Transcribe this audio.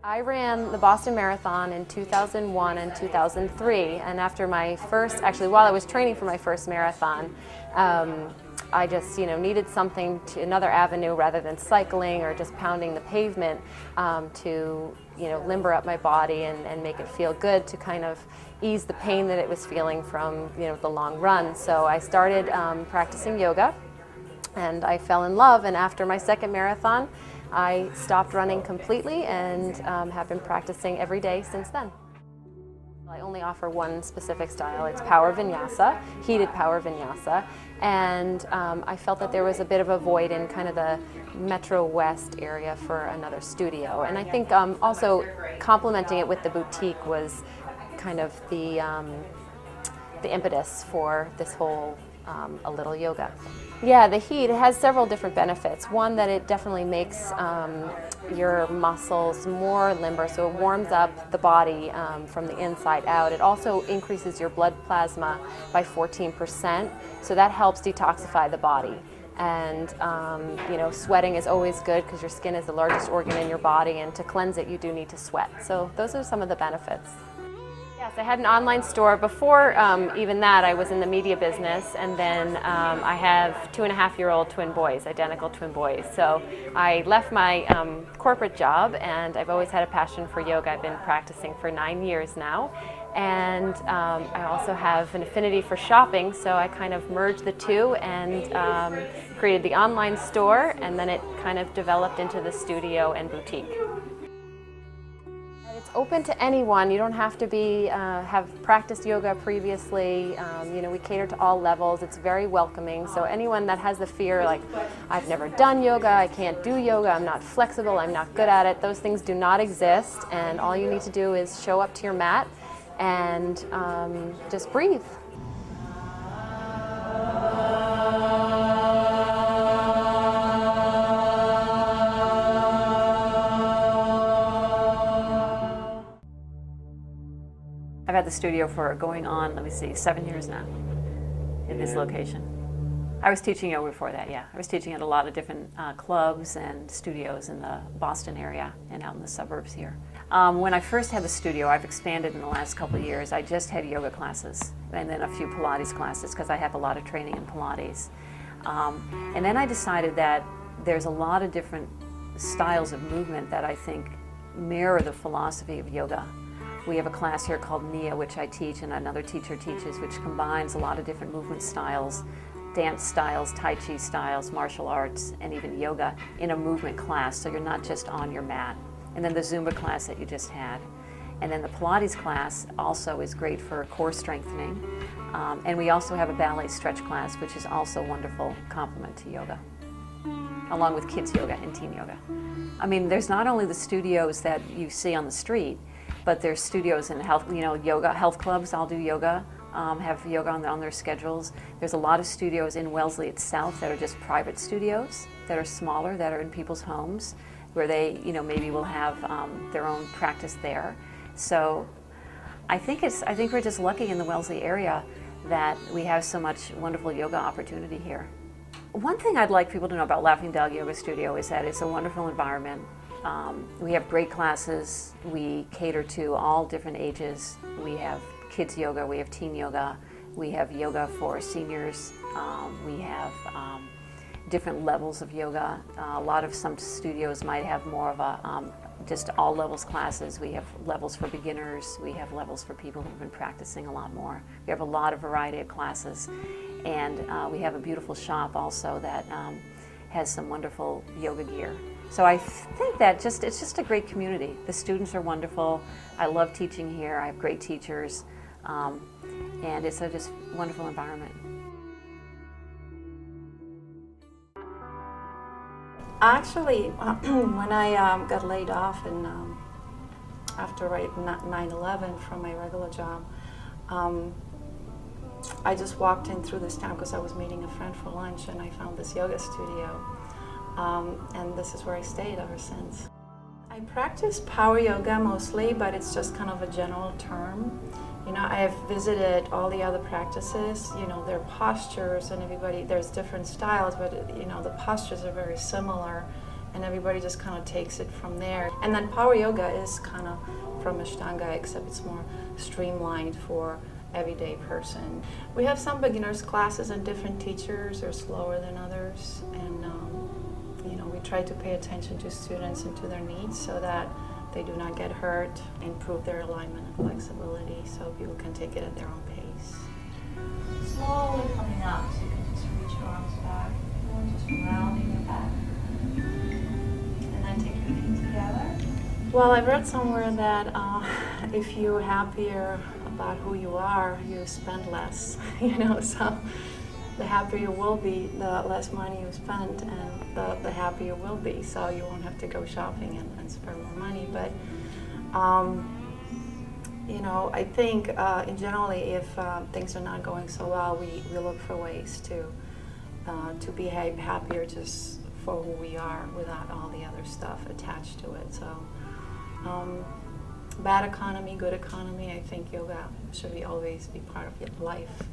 I ran the Boston Marathon in 2001 and 2003, and after my first, actually while I was training for my first marathon, I just needed something, another avenue rather than cycling or just pounding the pavement, to limber up my body and make it feel good, to kind of ease the pain that it was feeling from the long run. So I started practicing yoga, and I fell in love, and after my second marathon I stopped running completely and have been practicing every day since then. I only offer one specific style. It's power vinyasa, heated power vinyasa, and I felt that there was a bit of a void in kind of the Metro West area for another studio. And I think also complementing it with the boutique was kind of the impetus for this whole a little yoga. Yeah, the heat has several different benefits. One, that it definitely makes your muscles more limber, so it warms up the body from the inside out. It also increases your blood plasma by 14%, so that helps detoxify the body. And sweating is always good because your skin is the largest organ in your body, and to cleanse it you do need to sweat. So those are some of the benefits. Yes, I had an online store. Before even that, I was in the media business, and then I have 2.5-year-old twin boys, identical twin boys. So I left my corporate job, and I've always had a passion for yoga. I've been practicing for 9 years now, and I also have an affinity for shopping, so I kind of merged the two and created the online store, and then it kind of developed into the studio and boutique. It's open to anyone. You don't have to have practiced yoga previously. We cater to all levels. It's very welcoming. So anyone that has the fear, like, I've never done yoga, I can't do yoga, I'm not flexible, I'm not good at it, those things do not exist. And all you need to do is show up to your mat and just breathe. I've had the studio for going on, 7 years now in this location. I was teaching yoga before that, yeah. I was teaching at a lot of different clubs and studios in the Boston area and out in the suburbs here. When I first had the studio, I've expanded in the last couple of years. I just had yoga classes and then a few Pilates classes because I have a lot of training in Pilates. And then I decided that there's a lot of different styles of movement that I think mirror the philosophy of yoga. We have a class here called Nia, which I teach, and another teacher teaches, which combines a lot of different movement styles, dance styles, Tai Chi styles, martial arts, and even yoga in a movement class, so you're not just on your mat. And then the Zumba class that you just had. And then the Pilates class also is great for core strengthening. And we also have a ballet stretch class, which is also a wonderful complement to yoga, along with kids yoga and teen yoga. I mean, there's not only the studios that you see on the street, but there's studios in health, yoga, health clubs. I'll do yoga, have yoga on their schedules. There's a lot of studios in Wellesley itself that are just private studios, that are smaller, that are in people's homes, where they, maybe will have their own practice there. So I think we're just lucky in the Wellesley area that we have so much wonderful yoga opportunity here. One thing I'd like people to know about Laughing Dog Yoga Studio is that it's a wonderful environment. We have great classes. We cater to all different ages. We have kids yoga, we have teen yoga, we have yoga for seniors, we have different levels of yoga. Some studios might have more of a just all levels classes. We have levels for beginners, we have levels for people who've been practicing a lot more. We have a lot of variety of classes, and we have a beautiful shop also that has some wonderful yoga gear. So I think that it's just a great community. The students are wonderful. I love teaching here. I have great teachers, and it's a just wonderful environment. Actually, when I got laid off after 9/11 from my regular job, I just walked in through this town because I was meeting a friend for lunch, and I found this yoga studio. And this is where I stayed ever since. I practice power yoga mostly, but it's just kind of a general term. I have visited all the other practices, their postures, and there's different styles, but the postures are very similar. and everybody just kind of takes it from there. And then power yoga is kind of from Ashtanga, except it's more streamlined for everyday person. We have some beginners classes and different teachers are slower than others, and we try to pay attention to students and to their needs so that they do not get hurt, improve their alignment and flexibility so people can take it at their own pace. Slowly coming up, so you can just reach your arms back and just rounding your back. And then take your feet together. Well, I've read somewhere that if you're happier about who you are, you spend less, so the happier you will be, the less money you spend, and the happier you will be, so you won't have to go shopping and spend more money. But I think in generally, if things are not going so well, we look for ways to behave happier just for who we are without all the other stuff attached to it. So bad economy, good economy, I think yoga should always be part of your life.